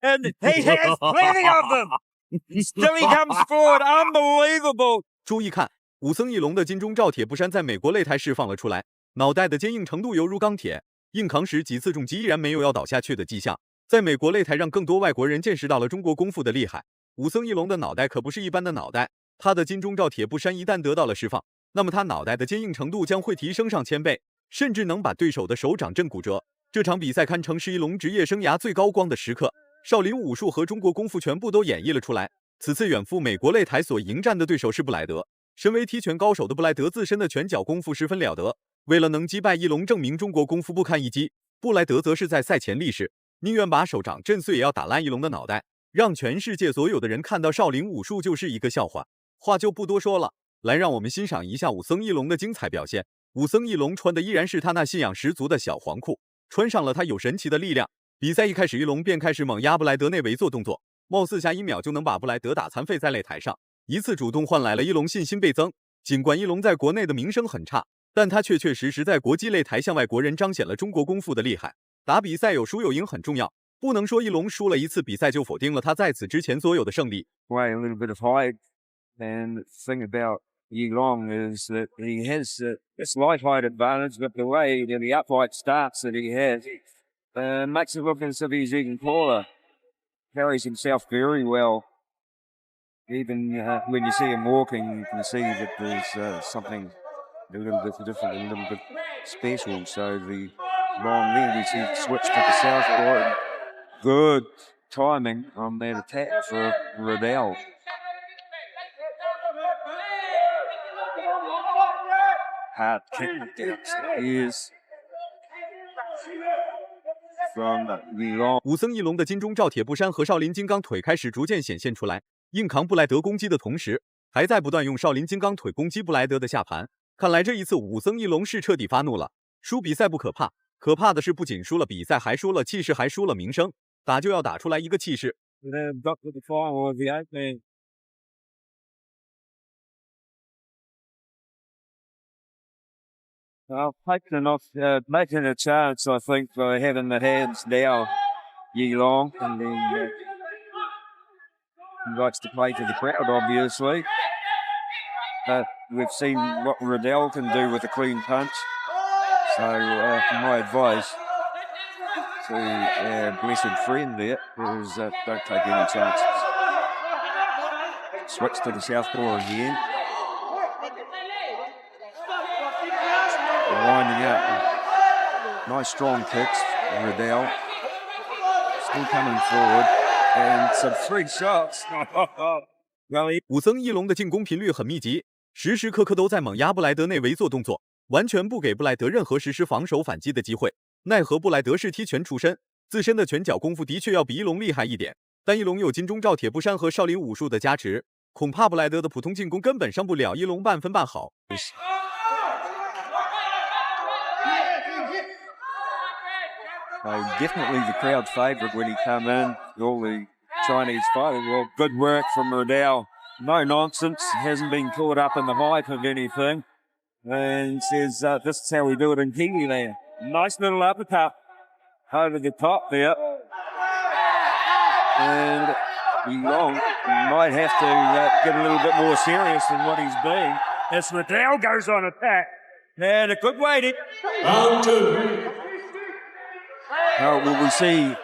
And he has plenty of them. Still he comes forward, unbelievable. 注意看，武僧义龙的金钟罩铁布衫在美国擂台释放了出来，脑袋的坚硬程度犹如钢铁，硬扛时几次重击依然没有要倒下去的迹象。在美国擂台让更多外国人见识到了中国功夫的厉害。武僧义龙的脑袋可不是一般的脑袋，他的金钟罩铁布衫一旦得到了释放，那么他脑袋的坚硬程度将会提升上1000倍，甚至能把对手的手掌震骨折。这场比赛堪称是义龙职业生涯最高光的时刻，少林武术和中国功夫全部都演绎了出来。此次远赴美国擂台所迎战的对手是布莱德。身为踢拳高手的布莱德自身的拳脚功夫十分了得，为了能击败义龙，证明中国功夫不堪一击，布莱德则是在赛前立誓，宁愿把手掌震碎也要打烂义龙的脑袋，让全世界所有的人看到少林武术就是一个笑话。话就不多说了，来让我们欣赏一下武僧义龙的精彩表现。武僧义龙穿的依然是他那信仰十足的小黄裤，穿上了他有神奇的力量。比赛一开始，义龙便开始猛压布莱德内围做动作，貌似下1秒就能把布莱德打残废在擂台上。一次主动换来了义龙信心倍增。尽管义龙在国内的名声很差，但他确确实实在国际擂台向外国人彰显了中国功夫的厉害。打比赛有输有赢很重要，不能说义龙输了一次比赛就否定了他在此之前所有的胜利。 Way a little bit of height, and the thing about Yilong is that he has this light height advantage, but the way the upright starts that he has makes it look as if he's even taller. Carries himself very well. Even when you see him walking, you can see that there's something a little bit different, a little bit special. So the long leg, he switched to the southpaw. Good timing on that attack for Riddell. Hard kick is from Yilong. 武僧义龙的金钟罩铁布衫和少林金刚腿开始逐渐显现出来，硬扛布莱德攻击的同时，还在不断用少林金刚腿攻击布莱德的下盘。看来这一次武僧义龙是彻底发怒了。输比赛不可怕，可怕的是不仅输了比赛，还输了气势，还输了名声。打就要打出来一个气势。Making a chance, I think, by having the hands down, Yilong, and he likes to play to the crowd, obviously. We've seen what Riddell can do with a clean punch. So, my advice to our blessed friend there is don't take any chances. Switch to the southpaw again. Winding up. Nice strong kicks, Riddell. Still coming forward. And some 3 shots. 武僧义龙的进攻频率很密集，时时刻刻都在猛压布莱德内围做动作，完全不给布莱德任何实施防守反击的机会。奈何布莱德是踢拳出身，自身的拳脚功夫的确要比义龙厉害一点，但义龙有金钟罩铁布衫和少林武术的加持，恐怕布莱德的普通进攻根本伤不了义龙半分半毫。Definitely the crowd favourite when he come in. All the Chinese fighters. Well, good work from Riddell. No nonsense. Hasn't been caught up in the hype of anything. And says, this is how we do it in Kiwi land. Nice little uppercut over the top there. And Yilong might have to get a little bit more serious than what he's been. As Riddell goes on attack. And a good waiting. Will we see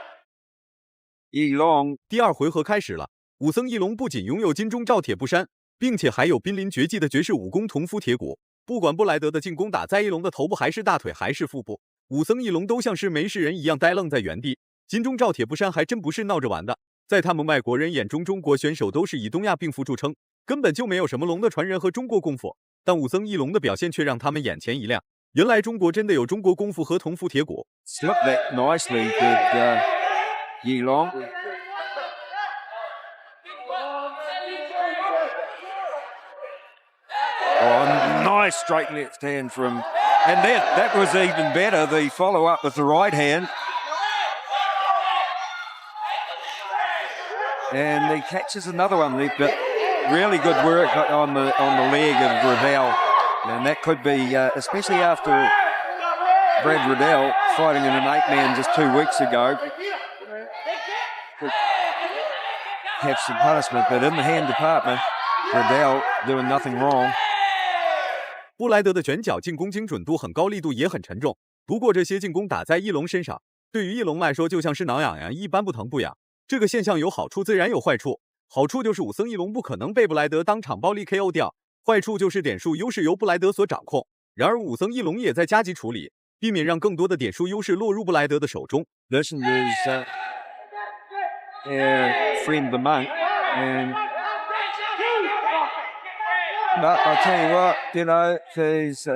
Yilong? 第2回合开始了，武僧义龙不仅拥有金钟罩铁布衫，并且还有濒临绝技的绝世武功铜夫铁骨。不管布莱德的进攻打在义龙的头部还是大腿还是腹部，武僧义龙都像是没事人一样呆愣在原地。金钟罩铁布衫还真不是闹着玩的，在他们外国人眼中，中国选手都是以东亚病夫著称，根本就没有什么龙的传人和中国功夫。但武僧义龙的表现却让他们眼前一亮，原来中国真的有中国功夫和铜夫铁骨。 Slipped that nicely with Yilong. Oh, nice straight left hand from, and that was even better. The follow up with the right hand, and he catches another one left. But really good work on the leg of Riddell, and that could be especially after Brad Riddell fighting in an 8-man just 2 weeks ago. have some punishment. But in the hand department, Riddell doing nothing wrong. 布莱德的卷角进攻精准度很高，力度也很沉重。不过这些进攻打在翼龙身上，对于翼龙来说就像是挠痒痒一般不疼不痒。这个现象有好处自然有坏处，好处就是武僧翼龙不可能被布莱德当场暴力 KO 掉，坏处就是点数优势由布莱德所掌控。然而武僧翼龙也在加急处理，避免让更多的点数优势落入布莱德的手中。This is friend the monk, and but I tell you what, you know, he's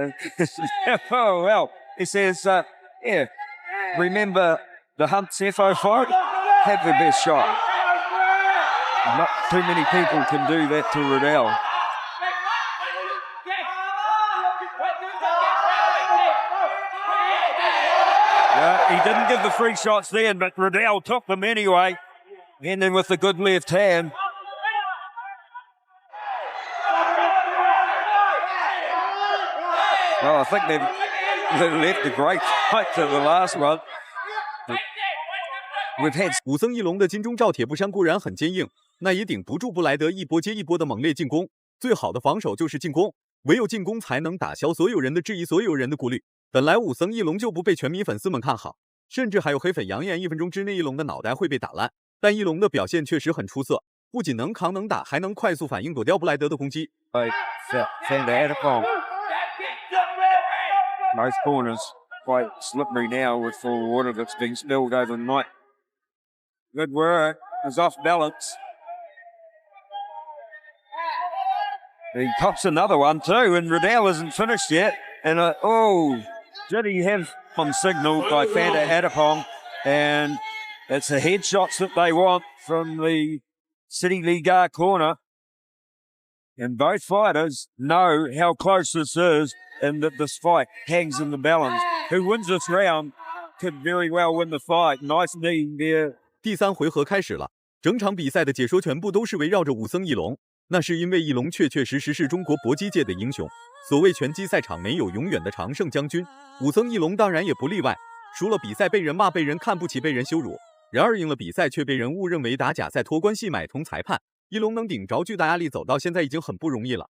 oh well. He says, yeah, remember the Hunt Cepho fight? Have the best shot. Not too many people can do that to Riddell. He didn't give the free shots then, but Riddell took them anyway. And then with a good left hand. Well, I think they've left a great fight to the last one. We've had 武僧翼龙的金钟罩铁布衫固然很坚硬，那也顶不住布莱德一波接一波的猛烈进攻。最好的防守就是进攻，唯有进攻才能打消所有人的质疑，所有人的顾虑。本来武僧翼龙就不被全民粉丝们看好，甚至还有黑粉扬言1分钟之内翼龙的脑袋会被打烂。但翼龙的表现确实很出色，不仅能扛能打，还能快速反应躲掉布莱德的攻击。Most corners quite slippery now with full water that's been spilled overnight. Good work. Is off balance. He pops another one too, and Riddell isn't finished yet. And did he have on signal by Fanta Adipong? And it's the headshots that they want from the City Liga corner. And both fighters know how close this is and that this fight hangs in the balance. Who wins this round could very well win the fight. Nice knee there. 第3回合开始了，整场比赛的解说全部都是围绕着武僧翼龙，那是因为翼龙确确实实是中国搏击界的英雄。所谓拳击赛场没有永远的常胜将军，武僧翼龙当然也不例外。输了比赛被人骂、被人看不起、被人羞辱，然而赢了比赛却被人误认为打假赛、托关系、买通裁判。翼龙能顶着巨大压力走到现在已经很不容易了。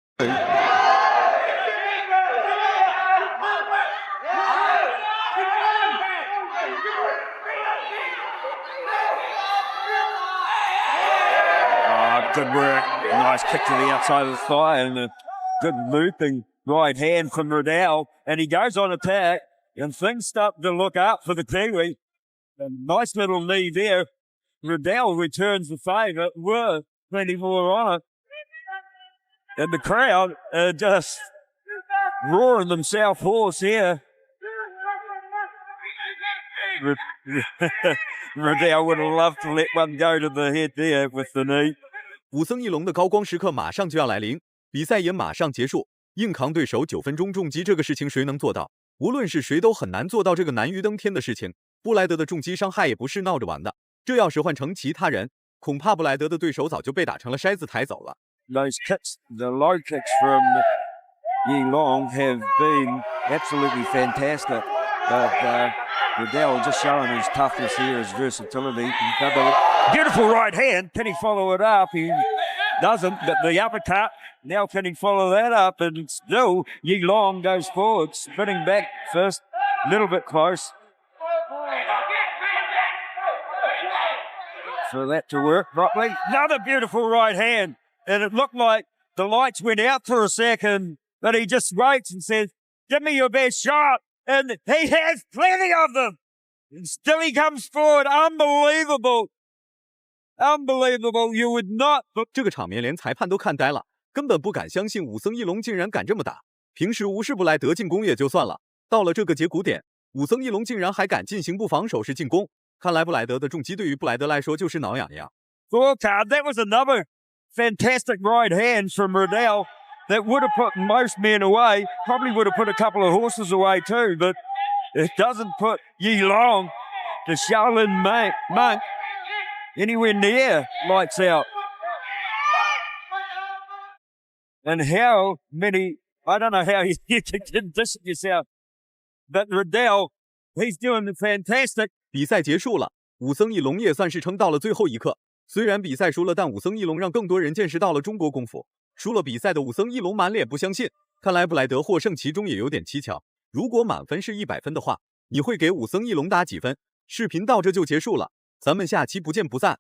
Good work. Nice kick to the outside of the thigh and a good looping right hand from Riddell. And he goes on attack and things start to look up for the Kiwi. A nice little knee there. Riddell returns the favour with plenty more on it. And the crowd are just roaring themselves hoarse here. Riddell would have loved to let one go to the head there with the knee. 武僧翼龙的高光时刻马上就要来临，比赛也马上结束。硬扛对手9分钟重击这个事情谁能做到？无论是谁都很难做到这个难于登天的事情。布莱德的重击伤害也不是闹着玩的，这要是换成其他人，恐怕布莱德的对手早就被打成了筛子抬走了。Those kicks, the low kicks from Yi Long have been absolutely fantastic. But Riddell just showing his toughness here, his versatility. Beautiful right hand. Can he follow it up? He doesn't. But the uppercut. Now can he follow that up? And still, Yi Long goes forward, spinning back first, a little bit close. For that to work properly. Another beautiful right hand. And it looked like the lights went out for a second, but he just waits and says, give me your best shot. And he has plenty of them. And still he comes forward. Unbelievable. Unbelievable. You would not. 这个场面连裁判都看呆了，根本不敢相信武僧翼龙竟然敢这么打。平时无视布莱德进攻也就算了，到了这个节骨点，武僧翼龙竟然还敢进行不防守式进攻。看来布莱德的重击对于布莱德来说就是挠痒痒。Scorecard. That was another fantastic right hand from Riddell that would have put most men away. Probably would have put a couple of horses away too, but it doesn't put Yi Long, the Shaolin monk, anywhere near lights out. And how many, I don't know how you can condition yourself, but Riddell, he's doing fantastic. 比赛结束了，武僧翼龙也算是撑到了最后一刻。虽然比赛输了，但武僧义龙让更多人见识到了中国功夫。输了比赛的武僧义龙满脸不相信，看来布莱德获胜其中也有点蹊跷。如果满分是100分的话，你会给武僧义龙打几分？视频到这就结束了，咱们下期不见不散。